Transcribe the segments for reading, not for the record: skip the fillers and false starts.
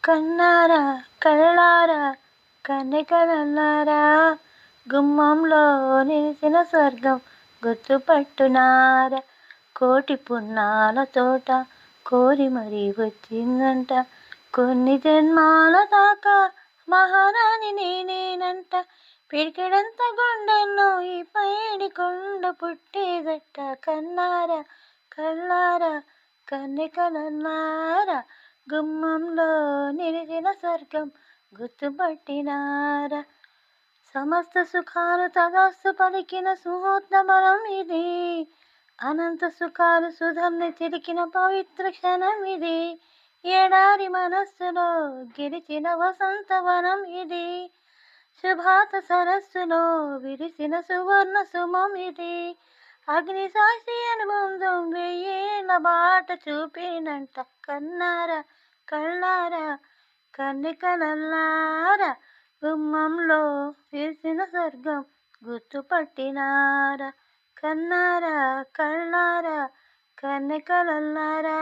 కన్నారా కళ్ళారా కన్నెకలన్నారా గుమ్మంలో నిలిచిన స్వర్గం గుర్తుపట్టునారా కోటి పున్నాల తోట కోరి మరీ వచ్చిందంట కొన్ని జన్మాల దాకా మహారాణి నేనేనంట పిడికెడంత గుండెల్లో ఈ పైడి కొండ పుట్టేదట కన్నారా కళ్ళారా కన్నెకలన్నారా గుమ్మంలో నిలిచిన స్వర్గం గుర్తుపట్టినారా సమస్త సుఖాలు తదాస్తు పలికిన సుహూర్త బలం ఇది అనంత సుఖాలు సుధల్ని చిలికిన పవిత్ర క్షణం ఇది ఎడారి మనస్సులో గెలిచిన వసంతవనం ఇది శుభాత సరస్సులో విరిసిన సువర్ణ సుమం ఇది అగ్ని సాక్షి అనుబంధం వెయ్యేళ్ళ బాట చూపినంట కన్నారా కళ్ళారా కన్నెకలల్లారా గుమ్మంలో విరిసిన స్వర్గం గుర్తుపట్టినారా కన్నారా కళ్ళారా కన్నెకలల్లారా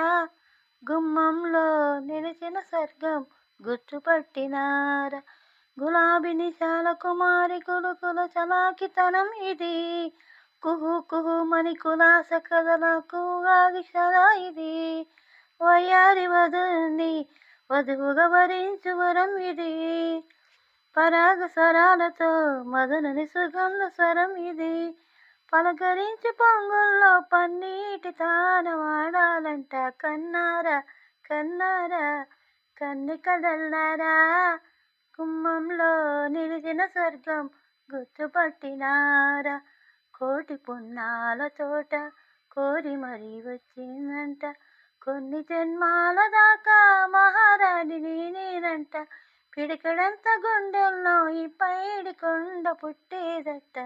గుమ్మంలో నిలిచిన స్వర్గం గుర్తుపట్టినారా గులాబీ నిశాల కుమారి కులుకుల చలాకితనం ఇది కుహు కుహు మణి కులాస కథలకు ఆదిక్షర ఇది వయ్యారి వధుని వధువుగా వరించు వరం ఇది పరాగ స్వరాలతో మధుని సుగంధ స్వరం ఇది పలకరించి పొంగుల్లో పన్నీటి తానవాడాలంట కన్నారా కన్నారా కన్నెకలల్లారా గుమ్మంలో నిలిచిన స్వర్గం గుర్తుపట్టినారా కోటి పున్నాల తోట కోరి మరీ వచ్చిందంట కొన్ని జన్మాల దాకా మహారాణి నేనేనంట పిడికెడంత గుండెల్లో ఈ పైడి కొండ పుట్టేదట.